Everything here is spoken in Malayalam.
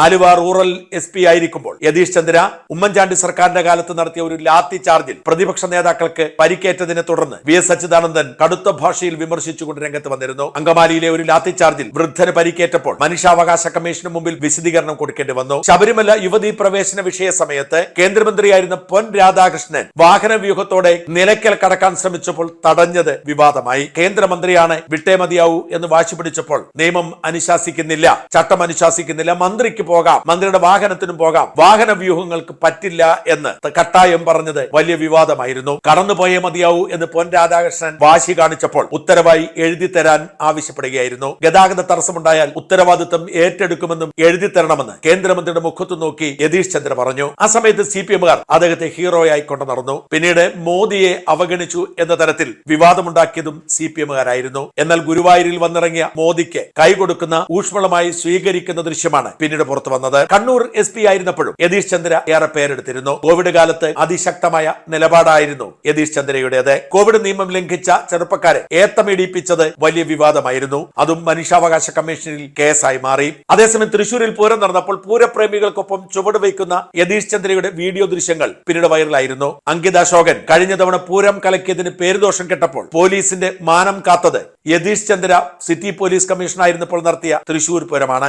ആലുവ റൂറൽ SP ആയിരിക്കുമ്പോൾ യതീഷ് ചന്ദ്ര ഉമ്മൻചാണ്ടി സർക്കാരിന്റെ കാലത്ത് നടത്തിയ ഒരു ലാത്തി ചാർജിൽ പ്രതിപക്ഷ നേതാക്കൾക്ക് പരിക്കേറ്റതിനെ തുടർന്ന് VS അച്യുതാനന്ദൻ കടുത്ത ഭാഷയിൽ വിമർശിച്ചുകൊണ്ട് രംഗത്ത് വന്നിരുന്നു. അങ്കമാലിയിലെ ഒരു ലാത്തി ചാർജിൽ വൃദ്ധന് പരിക്കേറ്റപ്പോൾ മനുഷ്യാവകാശ കമ്മീഷന് മുമ്പിൽ വിശദീകരണം കൊടുക്കേണ്ടി വന്നു. ശബരിമല യുവതീ പ്രവേശന വിഷയ സമയത്ത് കേന്ദ്രമന്ത്രിയായിരുന്ന പൊൻ രാധാകൃഷ്ണൻ വാഹന വ്യൂഹത്തോടെ നിലയ്ക്കൽ കടക്കാൻ ശ്രമിച്ചപ്പോൾ തടഞ്ഞത് വിവാദമായി. കേന്ദ്രമന്ത്രിയാണ് വിട്ടേ മതിയാവൂ എന്ന് വാശി പിടിച്ചപ്പോൾ നിയമം അനുശാസിക്കുന്നില്ല, ചട്ടം അനുശാസിക്കുന്നില്ല, മന്ത്രിക്ക് പോകാം, മന്ത്രിയുടെ വാഹനത്തിനും പോകാം, വാഹന വ്യൂഹങ്ങൾക്ക് പറ്റില്ല എന്ന് കട്ടായം പറഞ്ഞത് വലിയ വിവാദമായിരുന്നു. കടന്നുപോയേ മതിയാവൂ എന്ന് പൊൻ രാധാകൃഷ്ണൻ വാശി കാണിച്ചപ്പോൾ ഉത്തരവായി എഴുതി തരാൻ ആവശ്യപ്പെടുകയായിരുന്നു. ഗതാഗത തടസ്സമുണ്ടായാൽ ഉത്തരവാദിത്വം ഏറ്റെടുക്കുമെന്നും എഴുതി തരണമെന്ന് കേന്ദ്രമന്ത്രിയുടെ മുഖത്ത് നോക്കി യതീഷ് ചന്ദ്ര പറഞ്ഞു. ആ സമയത്ത് CPMകാർ അദ്ദേഹത്തെ ഹീറോയായി കൊണ്ടു നടന്നു. പിന്നീട് മോദിയെ അവഗണിച്ചു എന്ന തരത്തിൽ വിവാദമുണ്ടാക്കിയതും CPMകാരായിരുന്നു. എന്നാൽ ഗുരുവായൂരിൽ വന്നിറങ്ങിയ മോദിക്ക് കൈകൊടുക്കുന്ന ഊഷ്മളമായി സ്വീകരിക്കുന്ന ദൃശ്യമാണ് പിന്നീട് പുറത്തു വന്നത്. കണ്ണൂർ SP ആയിരുന്നപ്പോഴും യതീഷ് ചന്ദ്ര ഏറെ പേരെടുത്തിരുന്നു. കോവിഡ് കാലത്ത് അതിശക്തമായ നിലപാടായിരുന്നു യതീഷ് ചന്ദ്രയുടേത്. കോവിഡ് നിയമം ലംഘിച്ച ചെറുപ്പക്കാരെ ഏത്തമിടിപ്പിച്ചത് വലിയ വിവാദമായിരുന്നു. അതും മനുഷ്യാവകാശ കമ്മീഷനിൽ കേസായി മാറി. അതേസമയം തൃശൂരിൽ പൂരം നടന്നപ്പോൾ പൂരപ്രേമികൾക്കൊപ്പം ചുവട് വയ്ക്കുന്ന യതീഷ് ചന്ദ്രയുടെ വീഡിയോ ദൃശ്യങ്ങൾ പിന്നീട് വൈറലായിരുന്നു. അങ്കിത അശോകൻ കഴിഞ്ഞ തവണ പൂരം കലക്കിയതിന് പേരുദോഷം കെട്ടപ്പോൾ പോലീസിന്റെ മാനം കാത്തത് യതീഷ് ചന്ദ്ര സിറ്റി പോലീസ് കമ്മീഷണറായിരുന്നപ്പോൾ നടത്തിയ തൃശൂർ പൂരമാണ്.